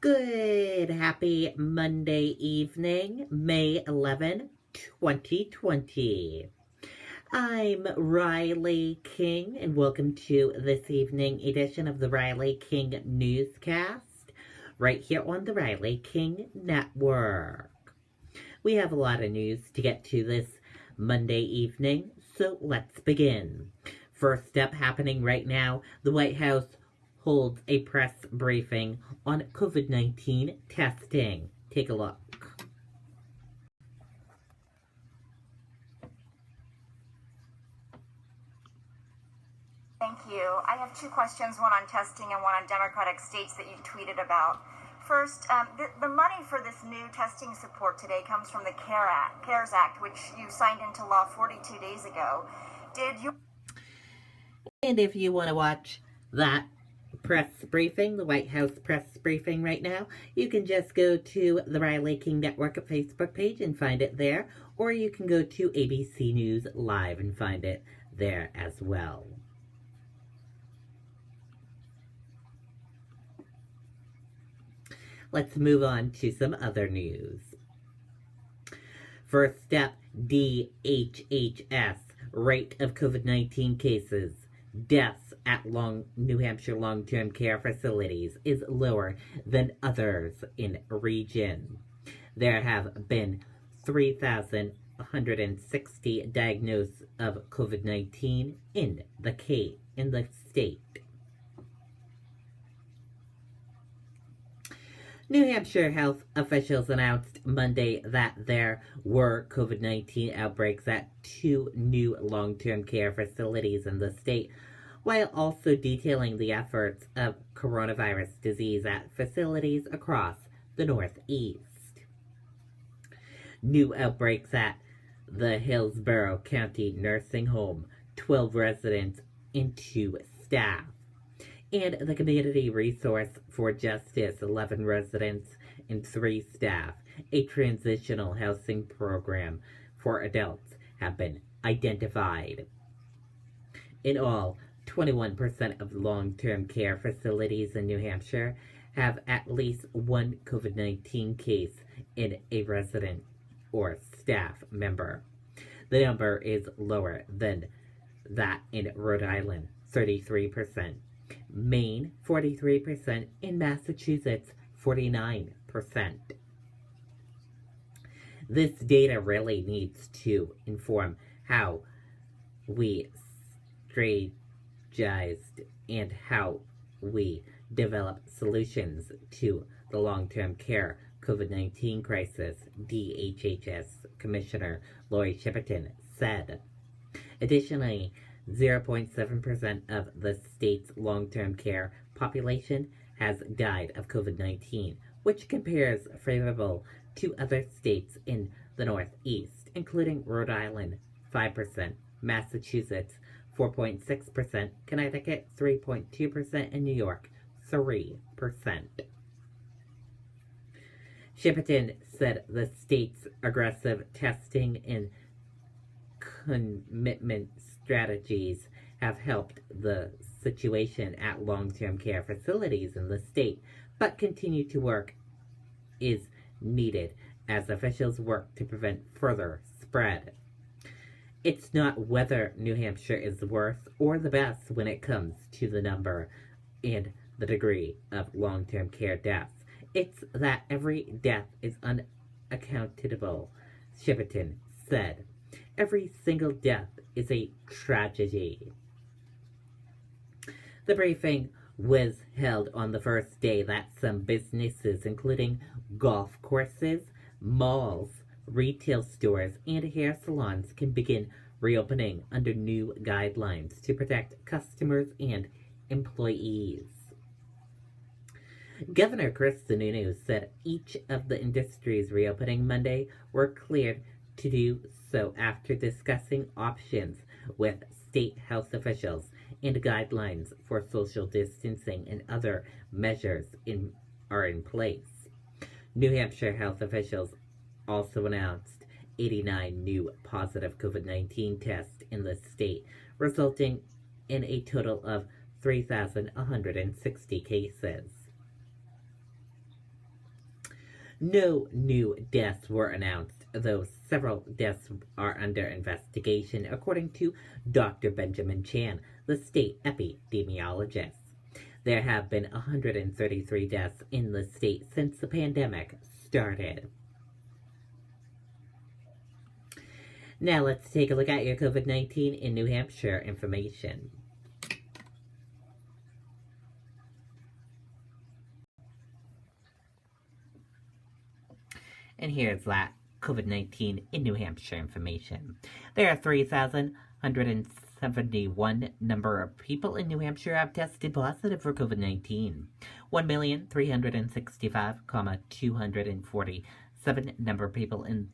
Good, happy Monday evening, May 11, 2020. I'm Riley King, and welcome to this evening edition of the Riley King Newscast, right here on the Riley King Network. We have a lot of news to get to this Monday evening, so let's begin. First up, happening right now, the White House holds a press briefing on COVID-19 testing. Take a look. Thank you. I have two questions, one on testing and one on Democratic states that you tweeted about. First, the money for this new testing support today comes from the CARES Act, which you signed into law 42 days ago. Did you? And if you want to watch that press briefing, the White House press briefing right now, you can just go to the Riley King Network Facebook page and find it there, or you can go to ABC News Live and find it there as well. Let's move on to some other news. First step, DHHS, rate of COVID-19 cases, deaths at New Hampshire long-term care facilities is lower than others in region. There have been 3,160 diagnosed of COVID-19 in the state. New Hampshire health officials announced Monday that there were COVID-19 outbreaks at 2 new long-term care facilities in the state, while also detailing the efforts of coronavirus disease at facilities across the Northeast. New outbreaks at the Hillsborough County Nursing Home, 12 residents and 2 staff. And the Community Resource for Justice, 11 residents and 3 staff. A transitional housing program for adults have been identified. In all, 21% of long-term care facilities in New Hampshire have at least one COVID-19 case in a resident or staff member. The number is lower than that in Rhode Island, 33%. Maine, 43%, in Massachusetts, 49%. This data really needs to inform how we strategized and how we develop solutions to the long-term care COVID-19 crisis, DHHS Commissioner Lori Shipperton said. Additionally, 0.7% of the state's long-term care population has died of COVID-19, which compares favorable to other states in the Northeast, including Rhode Island, 5%, Massachusetts, 4.6%, Connecticut, 3.2%, and New York, 3%. Shipperton said the state's aggressive testing and commitment strategies have helped the situation at long-term care facilities in the state, but continued work is needed as officials work to prevent further spread. It's not whether New Hampshire is the worst or the best when it comes to the number and the degree of long-term care deaths. It's that every death is unaccountable, Shipperton said. Every single death is a tragedy. The briefing was held on the first day that some businesses, including golf courses, malls, retail stores, and hair salons, can begin reopening under new guidelines to protect customers and employees. Governor Chris Sununu said each of the industries reopening Monday were cleared to do so after discussing options with state health officials and guidelines for social distancing and other measures are in place. New Hampshire health officials also announced 89 new positive COVID-19 tests in the state, resulting in a total of 3,160 cases. No new deaths were announced, though several deaths are under investigation, according to Dr. Benjamin Chan, the state epidemiologist. There have been 133 deaths in the state since the pandemic started. Now let's take a look at your COVID-19 in New Hampshire information. And here's that COVID-19 in New Hampshire information. There are 3,171 number of people in New Hampshire have tested positive for COVID-19. 1,365,247 number of people in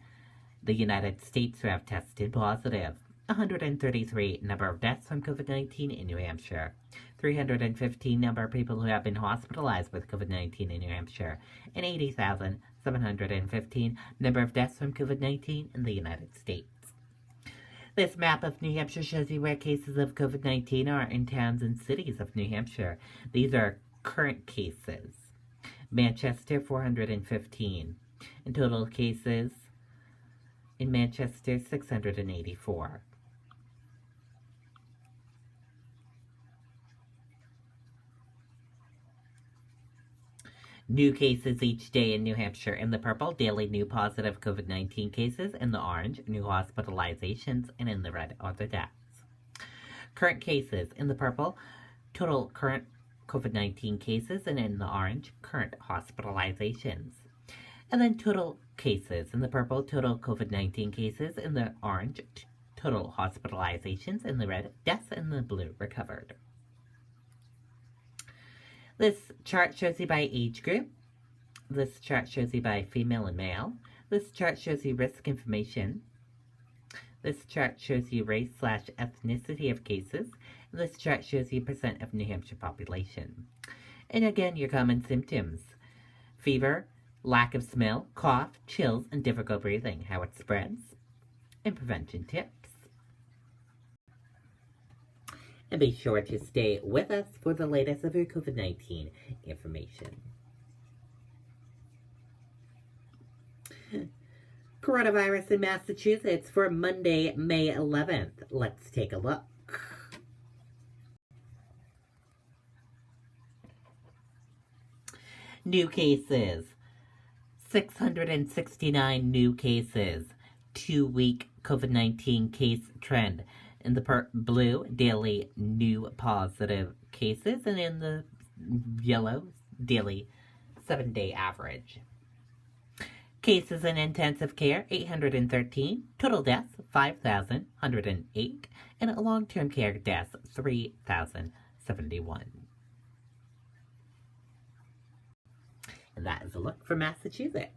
the United States who have tested positive. 133 number of deaths from COVID-19 in New Hampshire. 315 number of people who have been hospitalized with COVID-19 in New Hampshire. And 80,715 number of deaths from COVID-19 in the United States. This map of New Hampshire shows you where cases of COVID-19 are in towns and cities of New Hampshire. These are current cases. Manchester, 415. In total cases in Manchester, 684. New cases each day in New Hampshire. In the purple, daily new positive COVID-19 cases. In the orange, new hospitalizations. And in the red are the deaths. Current cases. In the purple, total current COVID-19 cases. And in the orange, current hospitalizations. And then total cases. In the purple, total COVID-19 cases. In the orange, total hospitalizations. In the red, deaths. In the blue, recovered. This chart shows you by age group. This chart shows you by female and male. This chart shows you risk information. This chart shows you race/ethnicity of cases. And this chart shows you percent of New Hampshire population. And again, your common symptoms: fever, lack of smell, cough, chills, and difficult breathing, how it spreads, and prevention tips. And be sure to stay with us for the latest of your COVID-19 information. Coronavirus in Massachusetts for Monday, May 11th. Let's take a look. New cases. 669 new cases. 2-week COVID-19 case trend. In the blue, daily new positive cases, and in the yellow, daily 7-day average. Cases in intensive care, 813. Total deaths, 5,108. And long-term care deaths, 3,071. And that is a look for Massachusetts.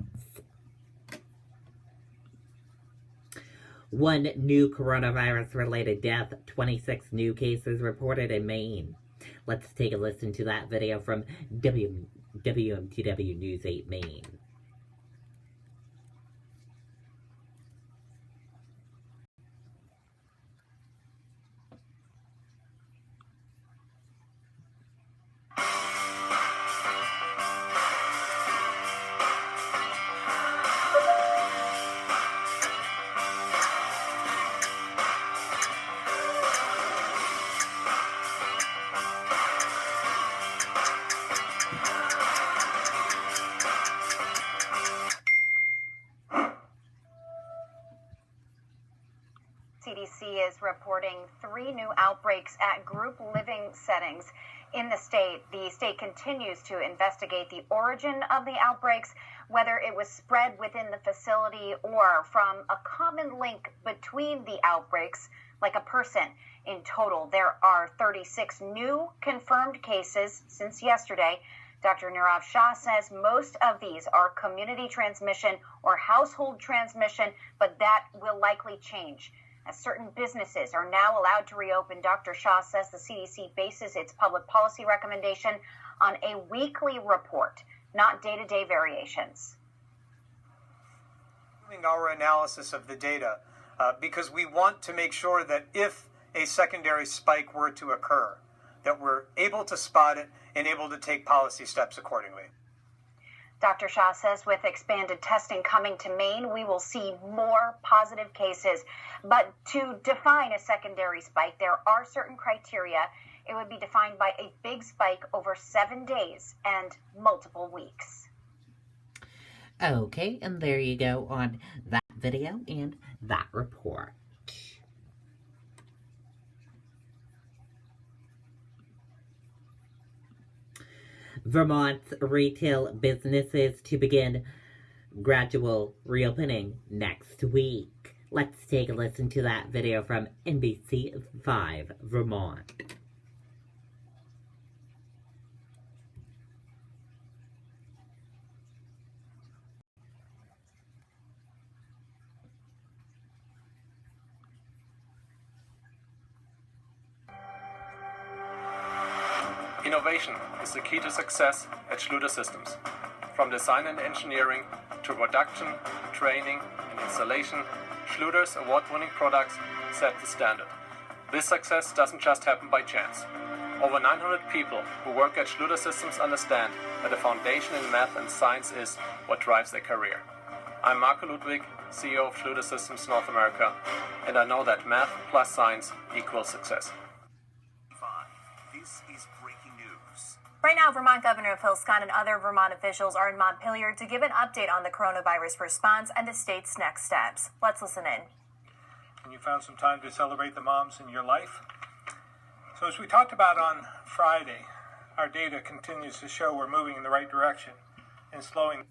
One new coronavirus-related death, 26 new cases reported in Maine. Let's take a listen to that video from WMTW News 8 Maine. CDC is reporting 3 new outbreaks at group living settings in the state. The state continues to investigate the origin of the outbreaks, whether it was spread within the facility or from a common link between the outbreaks, like a person. In total, there are 36 new confirmed cases since yesterday. Dr. Nirav Shah says most of these are community transmission or household transmission, but that will likely change. As certain businesses are now allowed to reopen, Dr. Shah says the CDC bases its public policy recommendation on a weekly report, not day-to-day variations. Doing our analysis of the data because we want to make sure that if a secondary spike were to occur, that we're able to spot it and able to take policy steps accordingly. Dr. Shah says with expanded testing coming to Maine, we will see more positive cases. But to define a secondary spike, there are certain criteria. It would be defined by a big spike over 7 days and multiple weeks. Okay, and there you go on that video and that report. Vermont's retail businesses to begin gradual reopening next week. Let's take a listen to that video from NBC 5 Vermont. Innovation is the key to success at Schluter Systems. From design and engineering to production, training, and installation, Schluter's award-winning products set the standard. This success doesn't just happen by chance. Over 900 people who work at Schluter Systems understand that a foundation in math and science is what drives their career. I'm Marco Ludwig, CEO of Schluter Systems North America, and I know that math plus science equals success. This is breaking news. Right now, Vermont Governor Phil Scott and other Vermont officials are in Montpelier to give an update on the coronavirus response and the state's next steps. Let's listen in. And you found some time to celebrate the moms in your life. So as we talked about on Friday, our data continues to show we're moving in the right direction and slowing.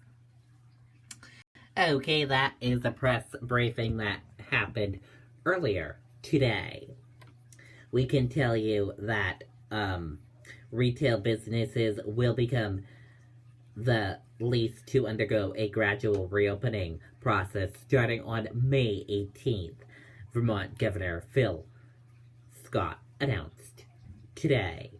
Okay, that is a press briefing that happened earlier today. We can tell you that retail businesses will become the least to undergo a gradual reopening process starting on May 18th. Vermont Governor Phil Scott announced today.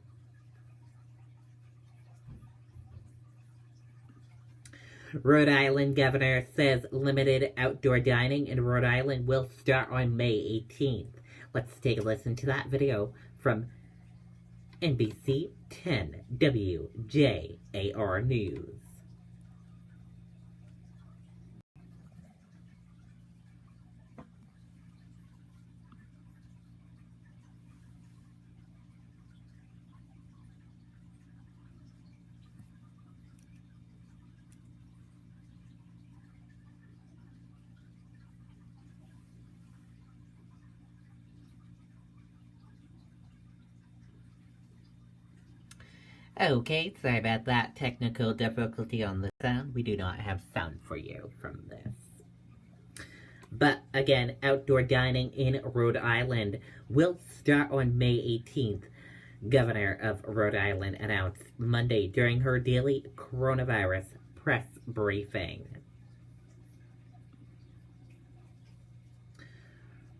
Rhode Island governor says limited outdoor dining in Rhode Island will start on May 18th. Let's take a listen to that video from NBC 10 WJAR News. Okay, sorry about that technical difficulty on the sound. We do not have sound for you from this. But again, outdoor dining in Rhode Island will start on May 18th. Governor of Rhode Island announced Monday during her daily coronavirus press briefing.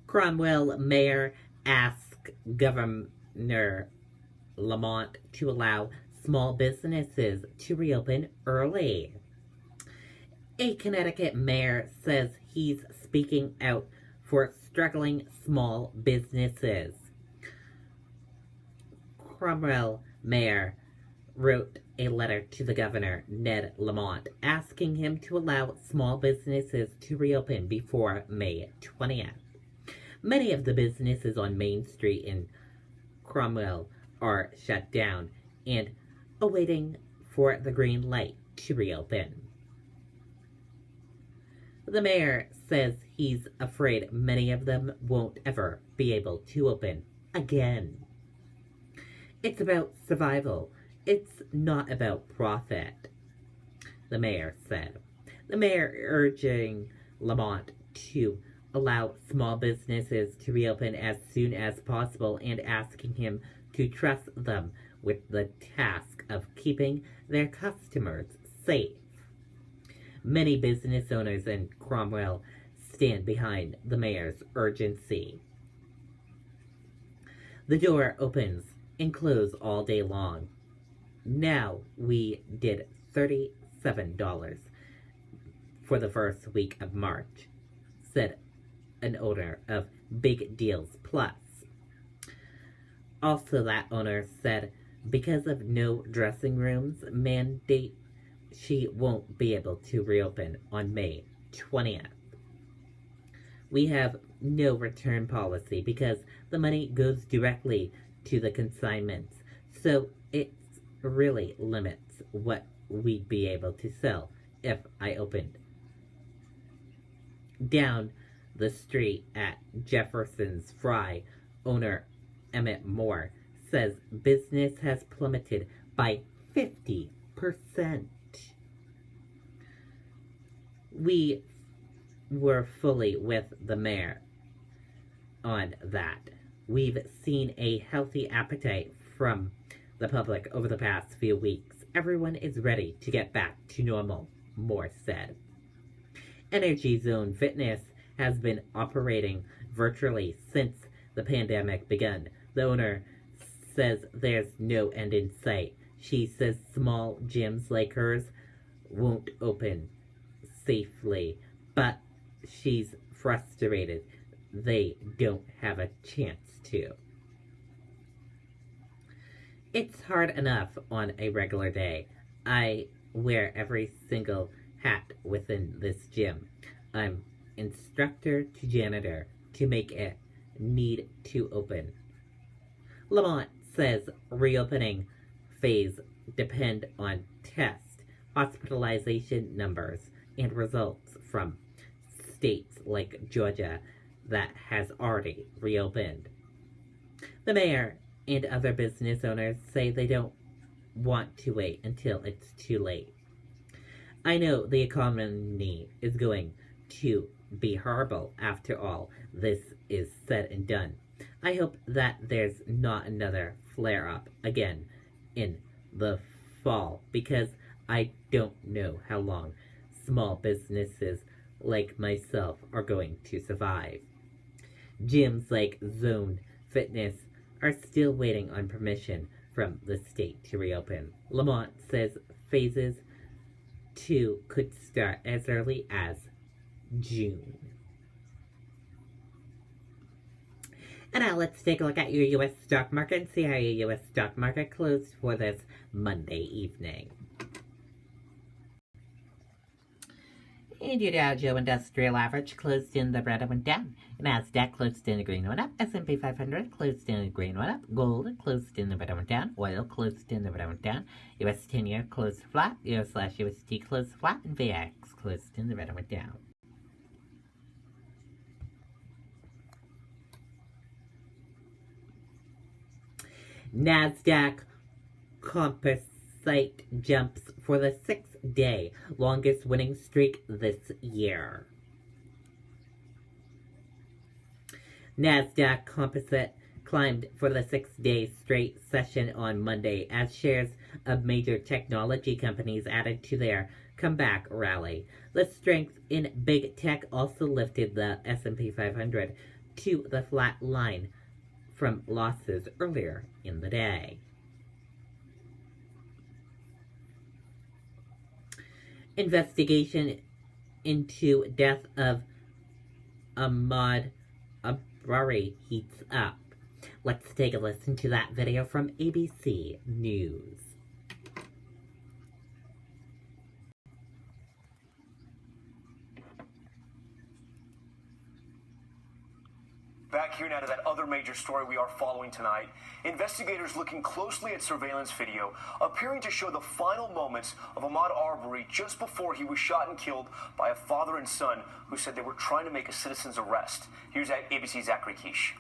Cromwell Mayor asked Governor Lamont to allow small businesses to reopen early. A Connecticut mayor says he's speaking out for struggling small businesses. Cromwell Mayor wrote a letter to the governor, Ned Lamont, asking him to allow small businesses to reopen before May 20th. Many of the businesses on Main Street in Cromwell are shut down and awaiting for the green light to reopen. The mayor says he's afraid many of them won't ever be able to open again. It's about survival. It's not about profit, the mayor said. The mayor urging Lamont to allow small businesses to reopen as soon as possible and asking him to trust them with the task of keeping their customers safe. Many business owners in Cromwell stand behind the mayor's urgency. The door opens and closes all day long. Now we did $37 for the first week of March, said an owner of Big Deals Plus. Also, that owner said because of no dressing rooms mandate, she won't be able to reopen on May 20th. We have no return policy because the money goes directly to the consignments, so it really limits what we'd be able to sell if I opened. Down the street at Jefferson's Fry, owner Emmett Moore says business has plummeted by 50%. We were fully with the mayor on that. We've seen a healthy appetite from the public over the past few weeks. Everyone is ready to get back to normal, Moore said. Energy Zone Fitness has been operating virtually since the pandemic began. The owner says there's no end in sight. She says small gyms like hers won't open safely, but she's frustrated they don't have a chance to. It's hard enough on a regular day. I wear every single hat within this gym. I'm instructor to janitor to make it need to open. Lamont says reopening phase depend on test, hospitalization numbers, and results from states like Georgia that has already reopened. The mayor and other business owners say they don't want to wait until it's too late. I know the economy is going to be horrible after all this is said and done. I hope that there's not another flare-up again in the fall because I don't know how long small businesses like myself are going to survive. Gyms like Zone Fitness are still waiting on permission from the state to reopen. Lamont says phases 2 could start as early as June. And now let's take a look at your U.S. stock market and see how your U.S. stock market closed for this Monday evening. And your Dow Jones Industrial Average closed in the red and went down. Nasdaq closed in the green, went up. S&P 500 closed in the green, went up. Gold closed in the red and went down. Oil closed in the red and went down. US 10-year closed flat. Euro/USD closed flat. And VX closed in the red and went down. Nasdaq Composite jumps for the 6th-day, longest winning streak this year. Nasdaq Composite climbed for the 6th-day straight session on Monday as shares of major technology companies added to their comeback rally. The strength in big tech also lifted the S&P 500 to the flat line from losses earlier in the day. Investigation into death of Ahmaud Arbery heats up. Let's take a listen to that video from ABC News. Back here now to that other major story we are following tonight. Investigators looking closely at surveillance video appearing to show the final moments of Ahmaud Arbery just before he was shot and killed by a father and son who said they were trying to make a citizen's arrest. Here's ABC's Zachary Quiche.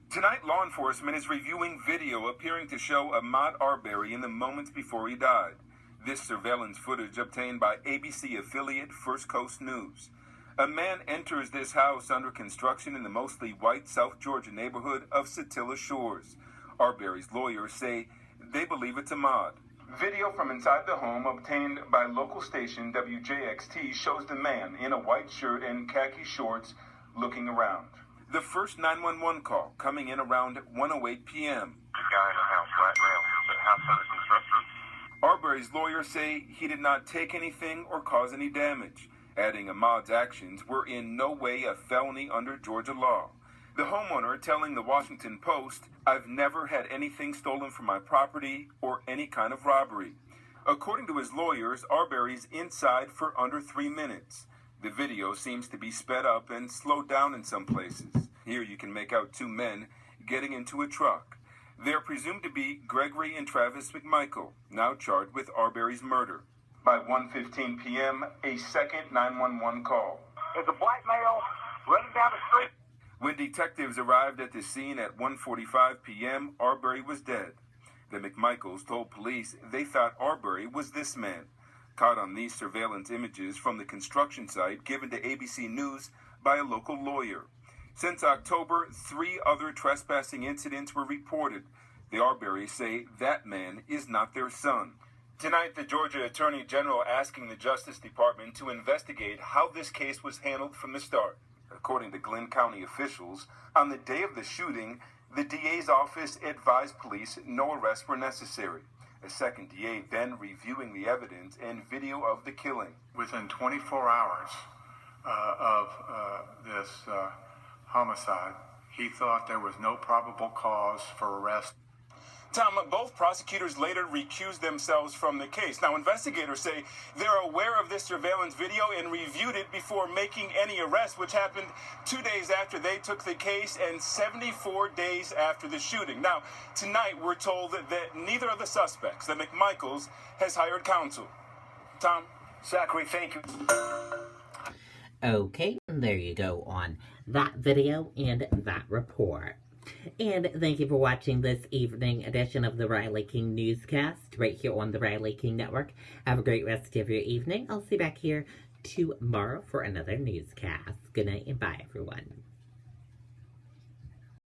Tonight, law enforcement is reviewing video appearing to show Ahmaud Arbery in the moments before he died. This surveillance footage obtained by ABC affiliate First Coast News. A man enters this house under construction in the mostly white South Georgia neighborhood of Satilla Shores. Arbery's lawyers say they believe it's Ahmaud. Video from inside the home obtained by local station WJXT shows the man in a white shirt and khaki shorts looking around. The first 911 call coming in around 1:08 p.m. The guy in the house right now. The house under construction. Arbery's lawyers say he did not take anything or cause any damage, adding Ahmaud's actions were in no way a felony under Georgia law. The homeowner telling the Washington Post, "I've never had anything stolen from my property or any kind of robbery." According to his lawyers, Arbery's inside for under 3 minutes. The video seems to be sped up and slowed down in some places. Here you can make out two men getting into a truck. They're presumed to be Gregory and Travis McMichael, now charged with Arbery's murder. By 1:15 p.m., a second 911 call. There's a black male running down the street. When detectives arrived at the scene at 1:45 p.m., Arbery was dead. The McMichaels told police they thought Arbery was this man, caught on these surveillance images from the construction site given to ABC News by a local lawyer. Since October, 3 other trespassing incidents were reported. The Arbery's say that man is not their son. Tonight, the Georgia Attorney General asking the Justice Department to investigate how this case was handled from the start. According to Glenn County officials, on the day of the shooting, the DA's office advised police no arrests were necessary. A second DA then reviewing the evidence and video of the killing. Within 24 hours of this homicide, he thought there was no probable cause for arrest. Tom, both prosecutors later recused themselves from the case. Now, investigators say they're aware of this surveillance video and reviewed it before making any arrest, which happened 2 days after they took the case and 74 days after the shooting. Now, tonight we're told that neither of the suspects, the McMichaels, has hired counsel. Tom? Zachary, thank you. Okay, there you go on that video and that report. And thank you for watching this evening edition of the Riley King Newscast right here on the Riley King Network. Have a great rest of your evening. I'll see you back here tomorrow for another newscast. Good night and bye, everyone.